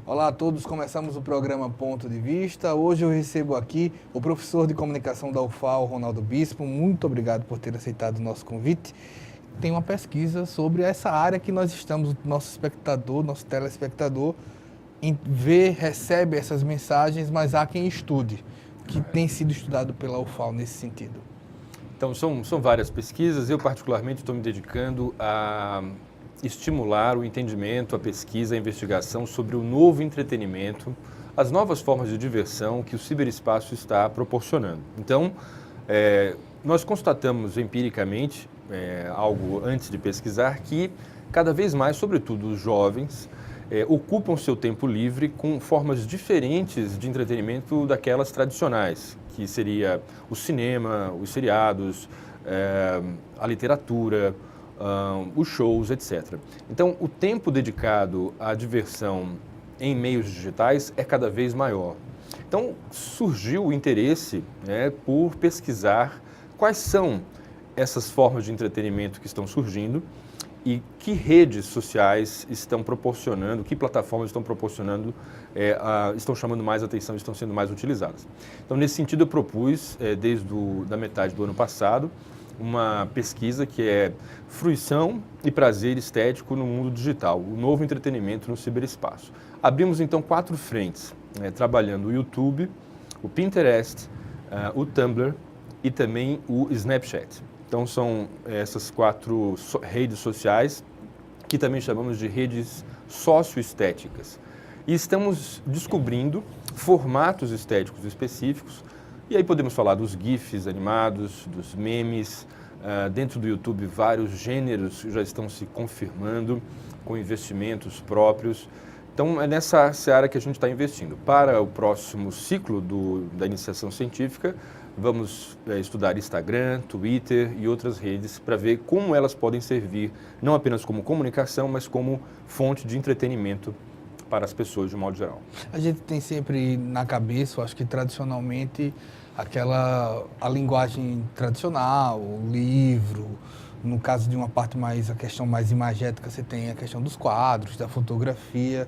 Olá a todos, começamos o programa Ponto de Vista. Hoje eu recebo aqui o professor de comunicação da UFAL, Ronaldo Bispo. Muito obrigado por ter aceitado o nosso convite. Tem uma pesquisa sobre essa área que nós estamos, nosso espectador, nosso telespectador, recebe essas mensagens, mas há quem estude, que tem sido estudado pela UFAL nesse sentido. Então, são várias pesquisas. Eu, particularmente, estou me dedicando a estimular o entendimento, a pesquisa, a investigação sobre o novo entretenimento, as novas formas de diversão que o ciberespaço está proporcionando. Então, nós constatamos empiricamente, algo antes de pesquisar, que cada vez mais, sobretudo os jovens, ocupam seu tempo livre com formas diferentes de entretenimento daquelas tradicionais, que seria o cinema, os seriados, a literatura, os shows, etc. Então, o tempo dedicado à diversão em meios digitais é cada vez maior. Então, surgiu o interesse, por pesquisar quais são essas formas de entretenimento que estão surgindo e que redes sociais estão proporcionando, que plataformas estão proporcionando, estão chamando mais atenção, estão sendo mais utilizadas. Então, nesse sentido, eu propus, desde a metade do ano passado, uma pesquisa que é Fruição e Prazer Estético no Mundo Digital, o novo entretenimento no ciberespaço. Abrimos, então, 4 frentes, trabalhando o YouTube, o Pinterest, o Tumblr e também o Snapchat. Então, são essas 4 redes sociais, que também chamamos de redes socioestéticas. E estamos descobrindo formatos estéticos específicos. E aí podemos falar dos GIFs animados, dos memes. Dentro do YouTube, vários gêneros já estão se confirmando, com investimentos próprios. Então, é nessa seara que a gente está investindo. Para o próximo ciclo da iniciação científica, vamos estudar Instagram, Twitter e outras redes para ver como elas podem servir, não apenas como comunicação, mas como fonte de entretenimento para as pessoas de um modo geral. A gente tem sempre na cabeça, eu acho que tradicionalmente, a linguagem tradicional, o livro. No caso de uma parte mais, a questão mais imagética, você tem a questão dos quadros, da fotografia.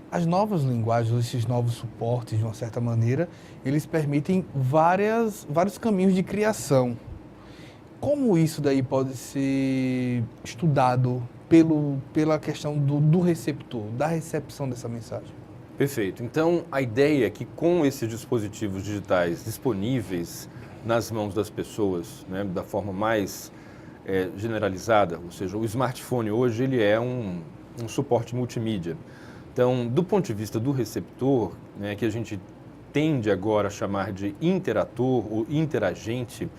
As novas linguagens, esses novos suportes, de uma certa maneira, eles permitem vários caminhos de criação. Como isso daí pode ser estudado pela questão do receptor, da recepção dessa mensagem? Perfeito. Então, a ideia é que com esses dispositivos digitais disponíveis nas mãos das pessoas, da forma mais generalizada, ou seja, o smartphone hoje ele é um suporte multimídia. Então, do ponto de vista do receptor, que a gente tende agora a chamar de interator ou interagente,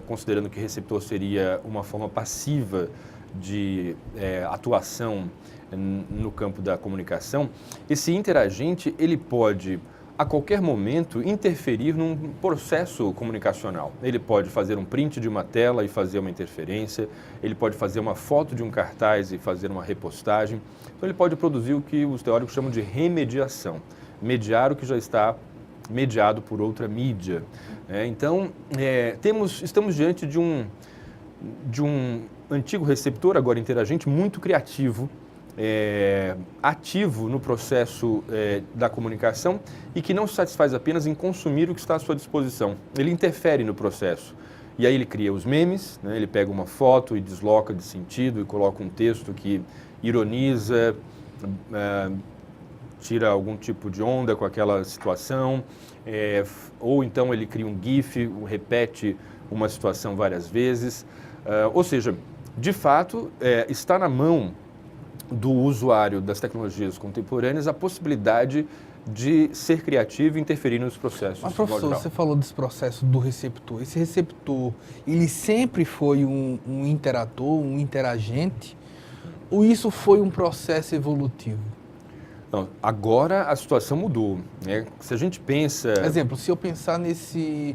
considerando que receptor seria uma forma passiva de atuação no campo da comunicação, esse interagente ele pode a qualquer momento interferir num processo comunicacional. Ele pode fazer um print de uma tela e fazer uma interferência, ele pode fazer uma foto de um cartaz e fazer uma repostagem. Então ele pode produzir o que os teóricos chamam de remediação, mediar o que já está mediado por outra mídia. Então, estamos diante de um antigo receptor, agora interagente, muito criativo, ativo no processo da comunicação e que não se satisfaz apenas em consumir o que está à sua disposição. Ele interfere no processo. E aí ele cria os memes, ele pega uma foto e desloca de sentido e coloca um texto que ironiza, tira algum tipo de onda com aquela situação, ou então ele cria um GIF, repete uma situação várias vezes. Ou seja, de fato, está na mão do usuário das tecnologias contemporâneas a possibilidade de ser criativo e interferir nos processos. Mas, professor, você falou desse processo do receptor. Esse receptor, ele sempre foi um interator, um interagente? Ou isso foi um processo evolutivo? Não, agora a situação mudou. Se a gente pensa... Exemplo, se eu pensar nesse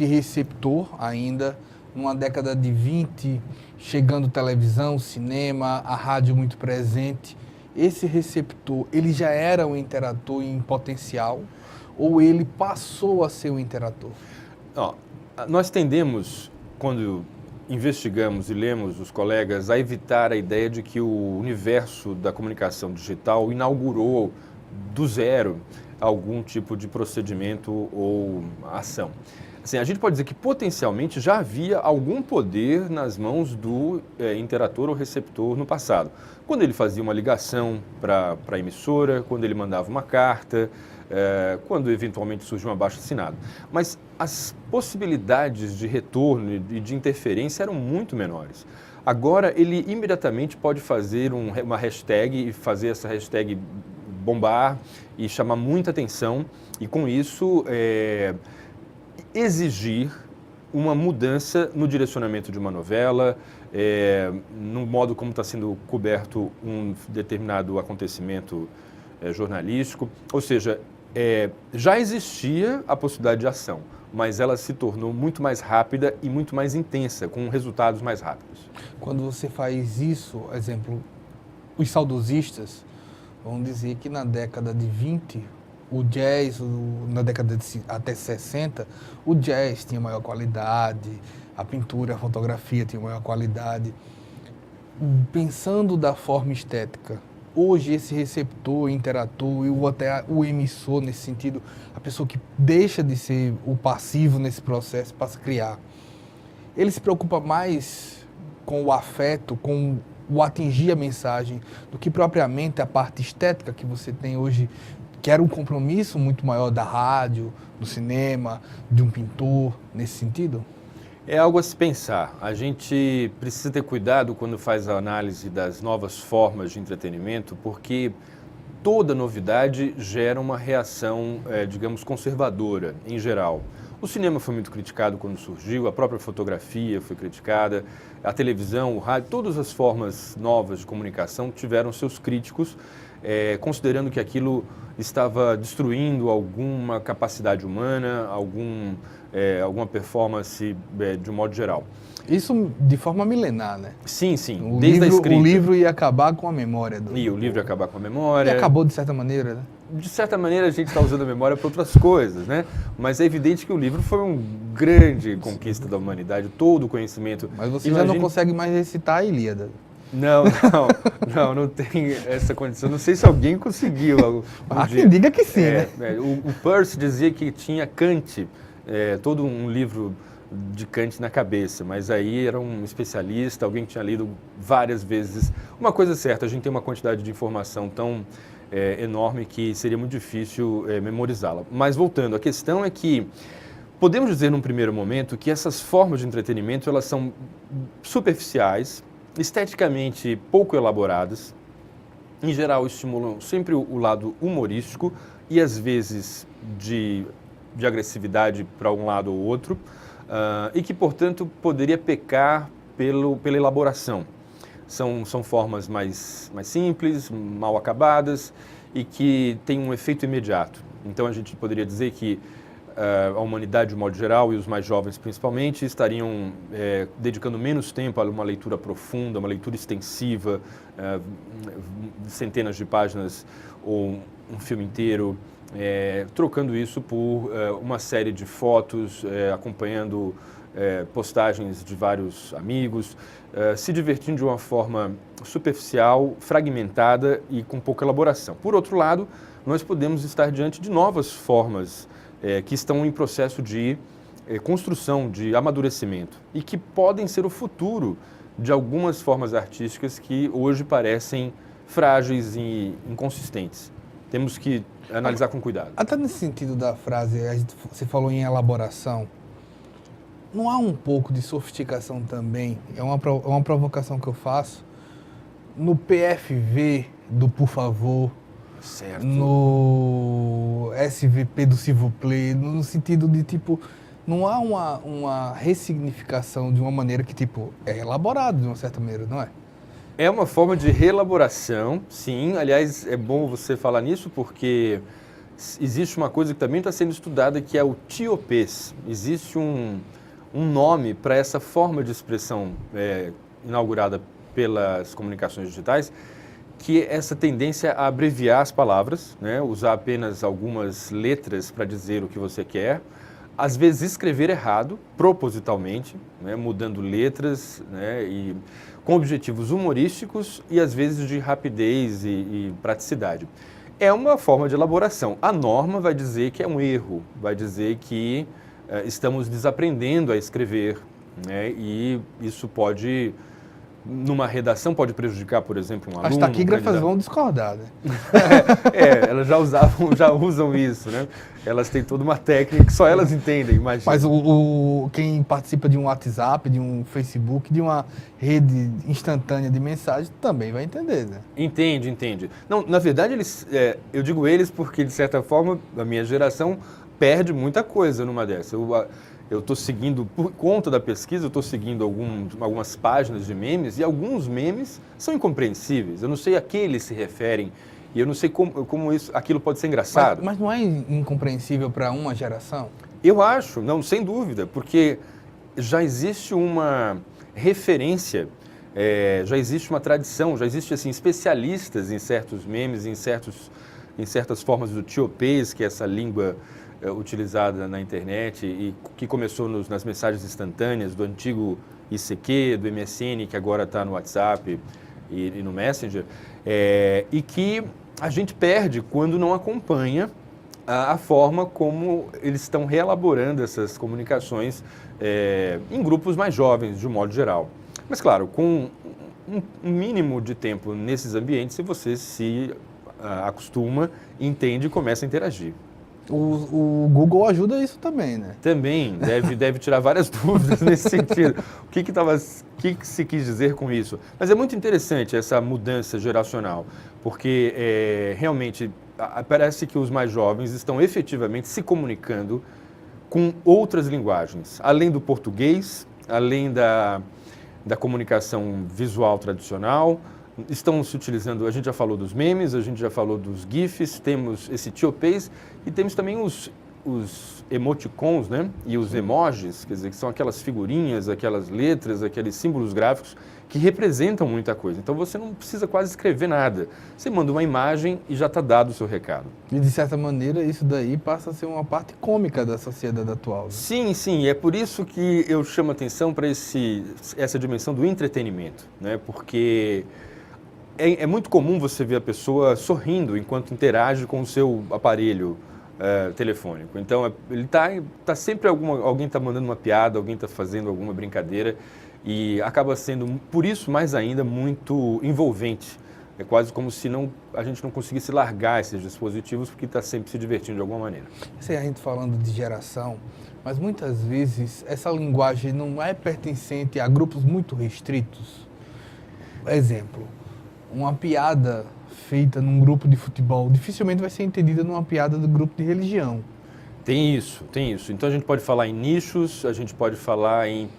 receptor ainda, numa década de 20, chegando televisão, cinema, a rádio muito presente, esse receptor, ele já era um interator em potencial ou ele passou a ser um interator? Nós tendemos, quando investigamos e lemos os colegas, a evitar a ideia de que o universo da comunicação digital inaugurou do zero algum tipo de procedimento ou ação. Assim, a gente pode dizer que potencialmente já havia algum poder nas mãos do interator ou receptor no passado. Quando ele fazia uma ligação para a emissora, quando ele mandava uma carta, quando eventualmente surgiu um abaixo-assinado. Mas as possibilidades de retorno e de interferência eram muito menores. Agora, ele imediatamente pode fazer uma hashtag e fazer essa hashtag bombar e chamar muita atenção e, com isso, exigir uma mudança no direcionamento de uma novela, no modo como está sendo coberto um determinado acontecimento jornalístico. Ou seja, já existia a possibilidade de ação, mas ela se tornou muito mais rápida e muito mais intensa, com resultados mais rápidos. Quando você faz isso, exemplo, os saudosistas vão dizer que na década de 20, o jazz, na década de até 60, o jazz tinha maior qualidade, a pintura, a fotografia tinha maior qualidade. Pensando da forma estética, hoje esse receptor, interator e até o emissor nesse sentido, a pessoa que deixa de ser o passivo nesse processo para se criar, ele se preocupa mais com o afeto, com o atingir a mensagem, do que propriamente a parte estética que você tem hoje, que era um compromisso muito maior da rádio, do cinema, de um pintor, nesse sentido? É algo a se pensar. A gente precisa ter cuidado quando faz a análise das novas formas de entretenimento, porque toda novidade gera uma reação, digamos, conservadora, em geral. O cinema foi muito criticado quando surgiu, a própria fotografia foi criticada, a televisão, o rádio, todas as formas novas de comunicação tiveram seus críticos, considerando que aquilo estava destruindo alguma capacidade humana, alguma performance de um modo geral. Isso de forma milenar, né? Sim, desde a escrita. O livro ia acabar com a memória. E o livro ia acabar com a memória. E acabou de certa maneira, né? De certa maneira, a gente está usando a memória para outras coisas, né? Mas é evidente que o livro foi uma grande conquista da humanidade, todo o conhecimento. Mas você já não consegue mais recitar a Ilíada. Não tem essa condição. Não sei se alguém conseguiu. Que diga que sim, né? O Peirce dizia que tinha Kant, todo um livro de Kant na cabeça, mas aí era um especialista, alguém que tinha lido várias vezes. Uma coisa é certa, a gente tem uma quantidade de informação tão enorme que seria muito difícil memorizá-la. Mas voltando, a questão é que podemos dizer num primeiro momento que essas formas de entretenimento elas são superficiais, esteticamente pouco elaboradas, em geral estimulam sempre o lado humorístico e às vezes de agressividade para um lado ou outro, e que, portanto, poderia pecar pela elaboração. São formas mais simples, mal acabadas e que têm um efeito imediato. Então, a gente poderia dizer que a humanidade, de modo geral, e os mais jovens principalmente, estariam dedicando menos tempo a uma leitura profunda, uma leitura extensiva, centenas de páginas ou um filme inteiro, trocando isso por uma série de fotos, acompanhando postagens de vários amigos, se divertindo de uma forma superficial, fragmentada e com pouca elaboração. Por outro lado, nós podemos estar diante de novas formas que estão em processo de construção, de amadurecimento e que podem ser o futuro de algumas formas artísticas que hoje parecem frágeis e inconsistentes. Temos que analisar com cuidado. Até nesse sentido da frase, você falou em elaboração, não há um pouco de sofisticação também? É uma provocação que eu faço. No PFV do Por Favor, certo. No SVP do S'il vous plaît, no sentido de, tipo, não há uma ressignificação de uma maneira que, tipo, é elaborado de uma certa maneira, não é? É uma forma de reelaboração, sim. Aliás, é bom você falar nisso porque existe uma coisa que também está sendo estudada que é o tiopês. Existe um nome para essa forma de expressão inaugurada pelas comunicações digitais, que é essa tendência a abreviar as palavras, né? Usar apenas algumas letras para dizer o que você quer, às vezes escrever errado, propositalmente, né? Mudando letras, né? E com objetivos humorísticos e às vezes de rapidez e praticidade. É uma forma de elaboração. A norma vai dizer que é um erro, vai dizer que estamos desaprendendo a escrever, né? E isso pode, numa redação, pode prejudicar, por exemplo, um aluno. As taquígrafas vão discordar, né? Elas já usam isso, né? Elas têm toda uma técnica que só elas entendem, imagina. Mas quem participa de um WhatsApp, de um Facebook, de uma rede instantânea de mensagem, também vai entender, né? Entende. Não, na verdade, eu digo eles porque, de certa forma, a minha geração perde muita coisa numa dessa. Eu estou seguindo, por conta da pesquisa, eu estou seguindo algumas páginas de memes e alguns memes são incompreensíveis. Eu não sei a que eles se referem e eu não sei como aquilo pode ser engraçado. Mas não é incompreensível para uma geração? Eu acho, não, sem dúvida, porque já existe uma referência, já existe uma tradição, já existe assim, especialistas em certos memes, em certas formas do tiopês, que é essa língua utilizada na internet e que começou nas mensagens instantâneas do antigo ICQ, do MSN, que agora está no WhatsApp e no Messenger, e que a gente perde quando não acompanha a forma como eles estão reelaborando essas comunicações em grupos mais jovens, de um modo geral. Mas, claro, com um mínimo de tempo nesses ambientes, se você se acostuma, entende e começa a interagir. O Google ajuda isso também, né? Também, deve tirar várias dúvidas nesse sentido. O que se quis dizer com isso? Mas é muito interessante essa mudança geracional, porque realmente parece que os mais jovens estão efetivamente se comunicando com outras linguagens, além do português, além da comunicação visual tradicional. Estão se utilizando, a gente já falou dos memes, a gente já falou dos GIFs, temos esse tiopês e temos também os emoticons, né? E os emojis, quer dizer, que são aquelas figurinhas, aquelas letras, aqueles símbolos gráficos que representam muita coisa. Então você não precisa quase escrever nada. Você manda uma imagem e já está dado o seu recado. E de certa maneira isso daí passa a ser uma parte cômica da sociedade atual, né? Sim, é por isso que eu chamo a atenção para essa dimensão do entretenimento, né? Porque é muito comum você ver a pessoa sorrindo enquanto interage com o seu aparelho telefônico. Então, ele tá sempre alguém está mandando uma piada, alguém está fazendo alguma brincadeira e acaba sendo, por isso, mais ainda, muito envolvente. É quase como se a gente não conseguisse largar esses dispositivos porque está sempre se divertindo de alguma maneira. Isso é a gente falando de geração, mas muitas vezes essa linguagem não é pertencente a grupos muito restritos. Exemplo, uma piada feita num grupo de futebol dificilmente vai ser entendida numa piada do grupo de religião. Tem isso. Então a gente pode falar em nichos, a gente pode falar em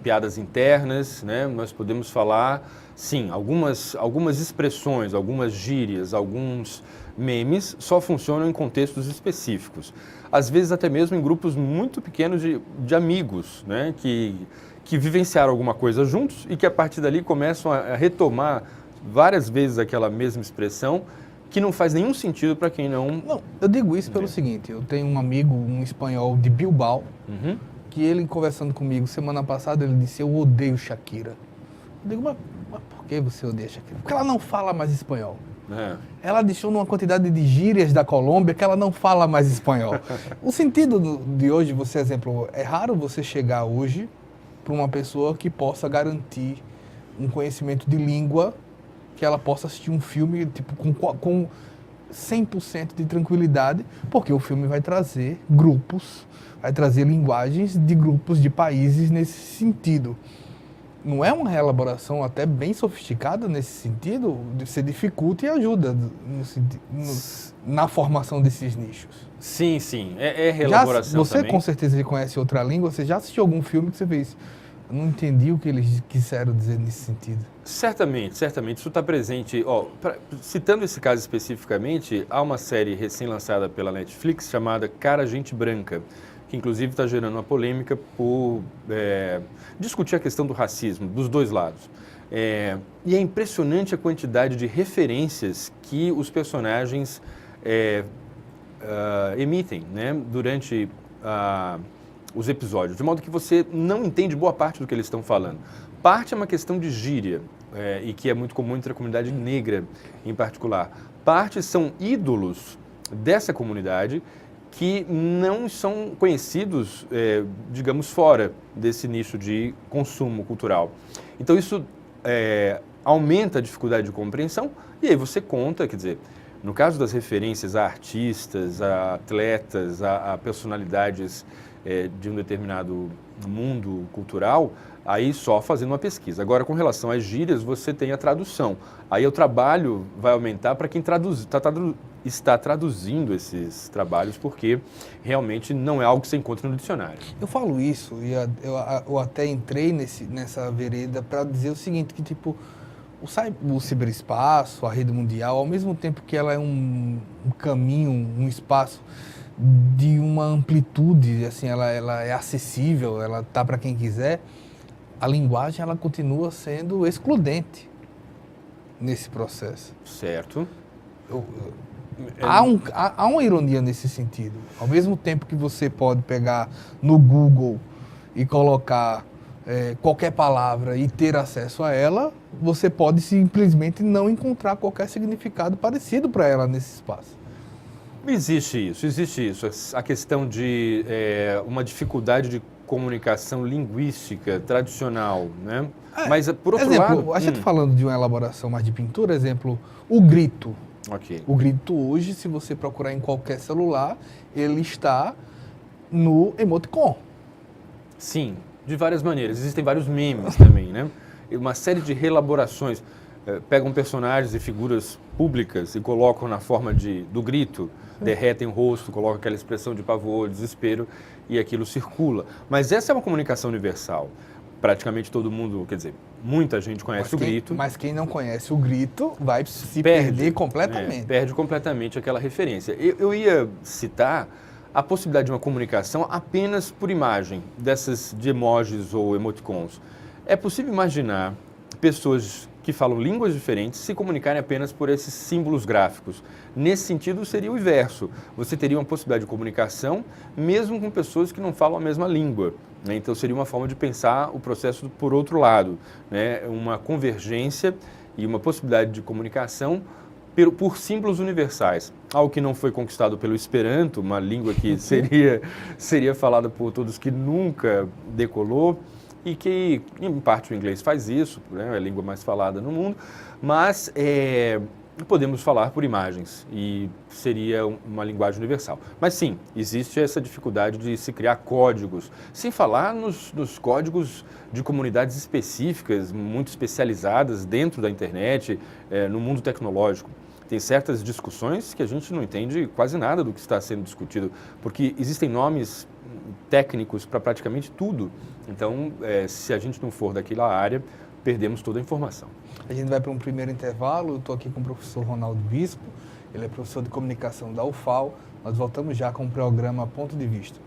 piadas internas, né? Nós podemos falar, sim, algumas expressões, algumas gírias, alguns memes só funcionam em contextos específicos. Às vezes até mesmo em grupos muito pequenos de amigos, né? Que vivenciaram alguma coisa juntos e que a partir dali começam a retomar várias vezes aquela mesma expressão que não faz nenhum sentido para quem não... Não, eu digo isso pelo seguinte, eu tenho um amigo, um espanhol de Bilbao, que ele conversando comigo semana passada, ele disse, eu odeio Shakira. Eu digo, mas por que você odeia Shakira? Porque ela não fala mais espanhol. Ela adiciona uma quantidade de gírias da Colômbia que ela não fala mais espanhol. O sentido de hoje, você exemplo, é raro você chegar hoje para uma pessoa que possa garantir um conhecimento de língua que ela possa assistir um filme tipo, com 100% de tranquilidade, porque o filme vai trazer grupos, vai trazer linguagens de grupos de países nesse sentido. Não é uma reelaboração até bem sofisticada nesse sentido? Você dificulta e ajuda na formação desses nichos. Sim, é reelaboração você também. Com certeza conhece outra língua, você já assistiu algum filme que você fez? Eu não entendi o que eles quiseram dizer nesse sentido. Certamente, isso está presente. Citando esse caso especificamente, há uma série recém-lançada pela Netflix chamada Cara, Gente Branca, que inclusive está gerando uma polêmica por discutir a questão do racismo dos dois lados. E é impressionante a quantidade de referências que os personagens emitem, né, durante os episódios, de modo que você não entende boa parte do que eles estão falando. Parte é uma questão de gíria, e que é muito comum entre a comunidade negra em particular. parte são ídolos dessa comunidade que não são conhecidos, digamos, fora desse nicho de consumo cultural. Então, isso aumenta a dificuldade de compreensão e aí você conta, quer dizer, no caso das referências a artistas, a atletas, a personalidades de um determinado mundo cultural, aí só fazendo uma pesquisa. Agora, com relação às gírias, você tem a tradução. Aí o trabalho vai aumentar para quem está traduzindo esses trabalhos, porque realmente não é algo que você encontra no dicionário. Eu falo isso e eu até entrei nessa vereda para dizer o seguinte, que tipo, o ciberespaço, a rede mundial, ao mesmo tempo que ela é um caminho, um espaço de uma amplitude, assim, ela é acessível, ela tá para quem quiser, a linguagem ela continua sendo excludente nesse processo. Certo. Há uma ironia nesse sentido. Ao mesmo tempo que você pode pegar no Google e colocar qualquer palavra e ter acesso a ela, você pode simplesmente não encontrar qualquer significado parecido para ela nesse espaço. Existe isso. A questão de uma dificuldade de comunicação linguística tradicional, né? Mas, por outro lado... A gente falando de uma elaboração mais de pintura, exemplo, o grito. Okay. O grito hoje, se você procurar em qualquer celular, ele está no emoticon. Sim, de várias maneiras. Existem vários memes também, né? Uma série de reelaborações. Pegam personagens e figuras públicas e colocam na forma do grito, derretem o rosto, colocam aquela expressão de pavor, desespero, e aquilo circula. Mas essa é uma comunicação universal. Praticamente todo mundo, quer dizer, muita gente conhece o grito. Mas quem não conhece o grito vai se perder completamente. Perde completamente aquela referência. Eu ia citar a possibilidade de uma comunicação apenas por imagem, de emojis ou emoticons. É possível imaginar pessoas que falam línguas diferentes se comunicarem apenas por esses símbolos gráficos. Nesse sentido, seria o inverso. Você teria uma possibilidade de comunicação mesmo com pessoas que não falam a mesma língua, né? Então, seria uma forma de pensar o processo por outro lado, né? Uma convergência e uma possibilidade de comunicação por símbolos universais. Algo que não foi conquistado pelo Esperanto, uma língua que seria falada por todos, que nunca decolou, e que, em parte, o inglês faz isso, né? É a língua mais falada no mundo, mas podemos falar por imagens e seria uma linguagem universal. Mas sim, existe essa dificuldade de se criar códigos, sem falar nos códigos de comunidades específicas, muito especializadas dentro da internet, no mundo tecnológico. Tem certas discussões que a gente não entende quase nada do que está sendo discutido, porque existem nomes técnicos para praticamente tudo. Então, se a gente não for daquela área, perdemos toda a informação. A gente vai para um primeiro intervalo. Eu estou aqui com o professor Ronaldo Bispo, ele é professor de comunicação da UFAL. Nós voltamos já com o programa Ponto de Vista.